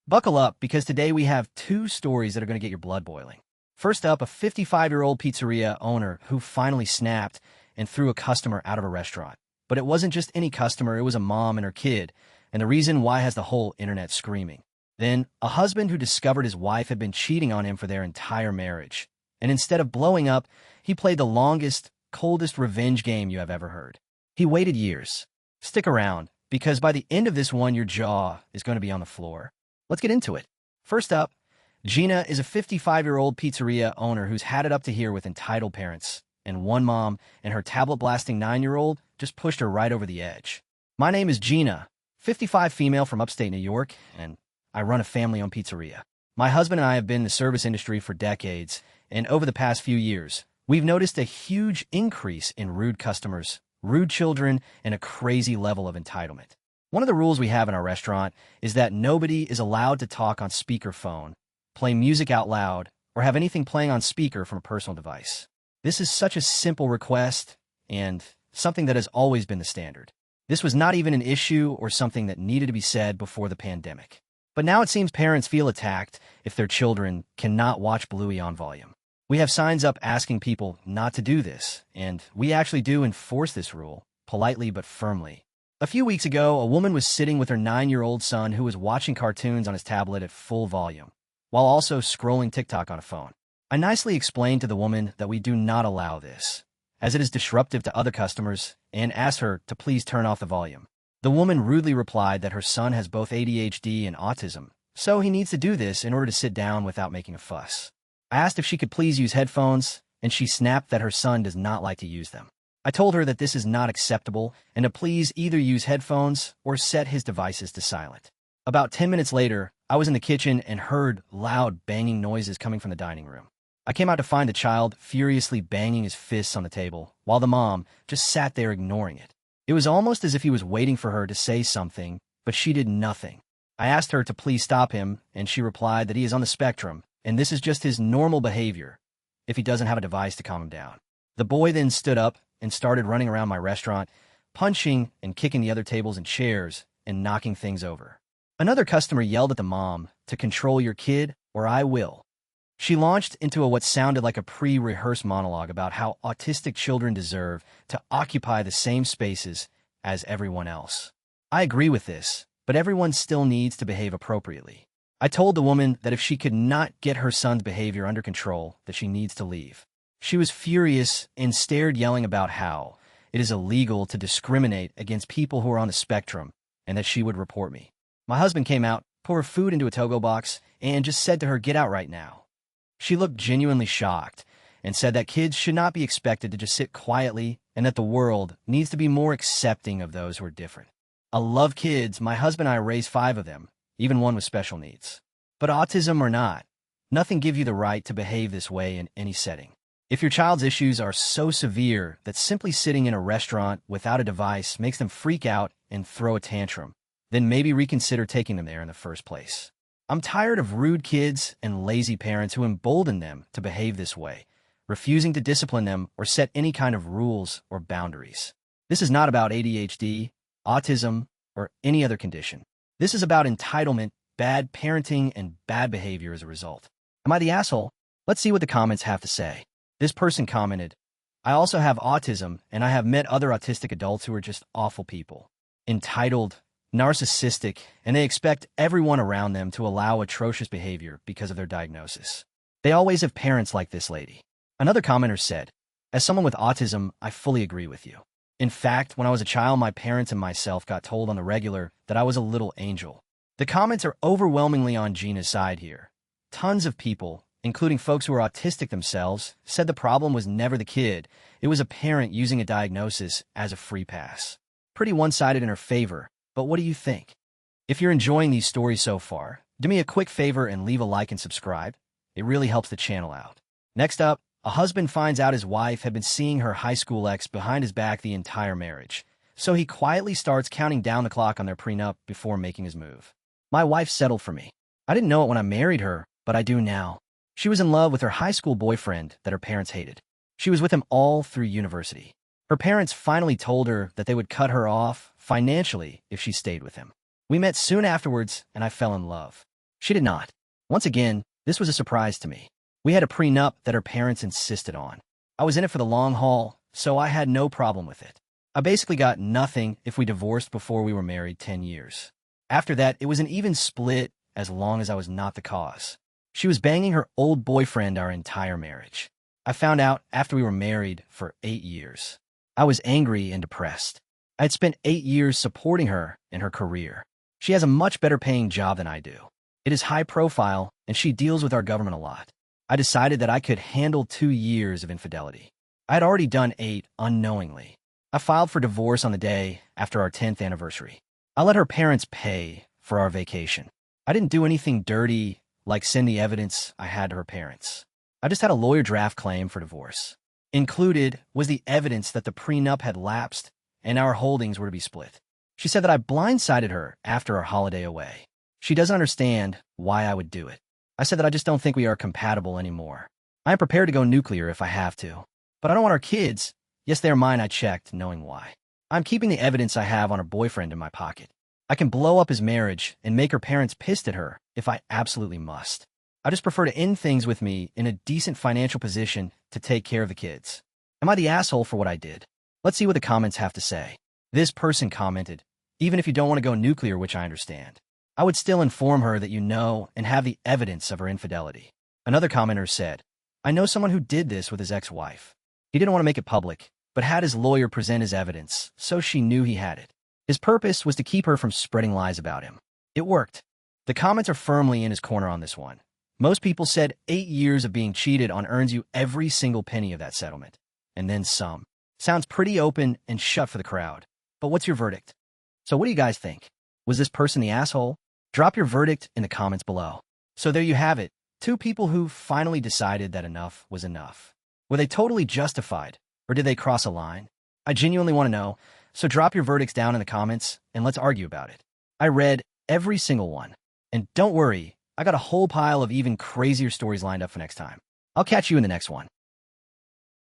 Buckle up, because today we have two stories that are going to get your blood boiling. First up, a 55-year-old pizzeria owner who finally snapped and threw a customer out of a restaurant. But it wasn't just any customer, it was a mom and her kid, and the reason why has the whole internet screaming. Then, a husband who discovered his wife had been cheating on him for their entire marriage. And instead of blowing up, he played the longest, coldest revenge game you have ever heard. He waited years. Stick around, because by the end of this one, your jaw is going to be on the floor. Let's get into it. First up, Gina is a 55-year-old pizzeria owner who's had it up to here with entitled parents, and one mom and her tablet-blasting 9-year-old just pushed her right over the edge. My name is Gina, 55 female from upstate New York, and I run a family-owned pizzeria. My husband and I have been in the service industry for decades, and over the past few years, we've noticed a huge increase in rude customers, rude children, and a crazy level of entitlement. One of the rules we have in our restaurant is that nobody is allowed to talk on speakerphone, play music out loud, or have anything playing on speaker from a personal device. This is such a simple request and something that has always been the standard. This was not even an issue or something that needed to be said before the pandemic. But now it seems parents feel attacked if their children cannot watch Bluey on volume. We have signs up asking people not to do this, and we actually do enforce this rule, politely but firmly. A few weeks ago, a woman was sitting with her 9-year-old son who was watching cartoons on his tablet at full volume, while also scrolling TikTok on a phone. I nicely explained to the woman that we do not allow this, as it is disruptive to other customers, and asked her to please turn off the volume. The woman rudely replied that her son has both ADHD and autism, so he needs to do this in order to sit down without making a fuss. I asked if she could please use headphones, and she snapped that her son does not like to use them. I told her that this is not acceptable and to please either use headphones or set his devices to silent. About 10 minutes later, I was in the kitchen and heard loud banging noises coming from the dining room. I came out to find the child furiously banging his fists on the table, while the mom just sat there ignoring it. It was almost as if he was waiting for her to say something, but she did nothing. I asked her to please stop him, and she replied that he is on the spectrum, and this is just his normal behavior if he doesn't have a device to calm him down. The boy then stood up and started running around my restaurant, punching and kicking the other tables and chairs and knocking things over. Another customer yelled at the mom to control your kid or I will. She launched into what sounded like a pre-rehearsed monologue about how autistic children deserve to occupy the same spaces as everyone else. I agree with this, but everyone still needs to behave appropriately. I told the woman that if she could not get her son's behavior under control, that she needs to leave. She was furious and stared, yelling about how it is illegal to discriminate against people who are on the spectrum and that she would report me. My husband came out, put her food into a to-go box, and just said to her, "Get out right now." She looked genuinely shocked and said that kids should not be expected to just sit quietly and that the world needs to be more accepting of those who are different. I love kids. My husband and I raised 5 of them, even one with special needs. But autism or not, nothing gives you the right to behave this way in any setting. If your child's issues are so severe that simply sitting in a restaurant without a device makes them freak out and throw a tantrum, then maybe reconsider taking them there in the first place. I'm tired of rude kids and lazy parents who embolden them to behave this way, refusing to discipline them or set any kind of rules or boundaries. This is not about ADHD, autism, or any other condition. This is about entitlement, bad parenting, and bad behavior as a result. Am I the asshole? Let's see what the comments have to say. This person commented, "I also have autism, and I have met other autistic adults who are just awful people. Entitled, narcissistic, and they expect everyone around them to allow atrocious behavior because of their diagnosis. They always have parents like this lady." Another commenter said, "As someone with autism, I fully agree with you. In fact, when I was a child, my parents and myself got told on the regular that I was a little angel." The comments are overwhelmingly on Gina's side here. Tons of people, including folks who are autistic themselves, said the problem was never the kid. It was a parent using a diagnosis as a free pass. Pretty one-sided in her favor, but what do you think? If you're enjoying these stories so far, do me a quick favor and leave a like and subscribe. It really helps the channel out. Next up, a husband finds out his wife had been seeing her high school ex behind his back the entire marriage, so he quietly starts counting down the clock on their prenup before making his move. My wife settled for me. I didn't know it when I married her, but I do now. She was in love with her high school boyfriend that her parents hated. She was with him all through university. Her parents finally told her that they would cut her off financially if she stayed with him. We met soon afterwards, and I fell in love. She did not. Once again, this was a surprise to me. We had a prenup that her parents insisted on. I was in it for the long haul, so I had no problem with it. I basically got nothing if we divorced before we were married 10 years. After that, it was an even split as long as I was not the cause. She was banging her old boyfriend our entire marriage. I found out after we were married for 8 years. I was angry and depressed. I had spent 8 years supporting her in her career. She has a much better paying job than I do. It is high profile, and she deals with our government a lot. I decided that I could handle 2 years of infidelity. I had already done 8 unknowingly. I filed for divorce on the day after our 10th anniversary. I let her parents pay for our vacation. I didn't do anything dirty like send the evidence I had to her parents. I just had a lawyer draft claim for divorce. Included was the evidence that the prenup had lapsed and our holdings were to be split. She said that I blindsided her after our holiday away. She doesn't understand why I would do it. I said that I just don't think we are compatible anymore. I am prepared to go nuclear if I have to. But I don't want our kids. Yes, they are mine, I checked, knowing why. I'm keeping the evidence I have on her boyfriend in my pocket. I can blow up his marriage and make her parents pissed at her if I absolutely must. I just prefer to end things with me in a decent financial position to take care of the kids. Am I the asshole for what I did? Let's see what the comments have to say. This person commented, even if you don't want to go nuclear, which I understand, I would still inform her that you know and have the evidence of her infidelity. Another commenter said, I know someone who did this with his ex-wife. He didn't want to make it public, but had his lawyer present his evidence, so she knew he had it. His purpose was to keep her from spreading lies about him. It worked. The comments are firmly in his corner on this one. Most people said 8 years of being cheated on earns you every single penny of that settlement. And then some. Sounds pretty open and shut for the crowd. But what's your verdict? So what do you guys think? Was this person the asshole? Drop your verdict in the comments below. So there you have it. 2 people who finally decided that enough was enough. Were they totally justified, or did they cross a line? I genuinely want to know, so drop your verdicts down in the comments and let's argue about it. I read every single one. And don't worry, I got a whole pile of even crazier stories lined up for next time. I'll catch you in the next one.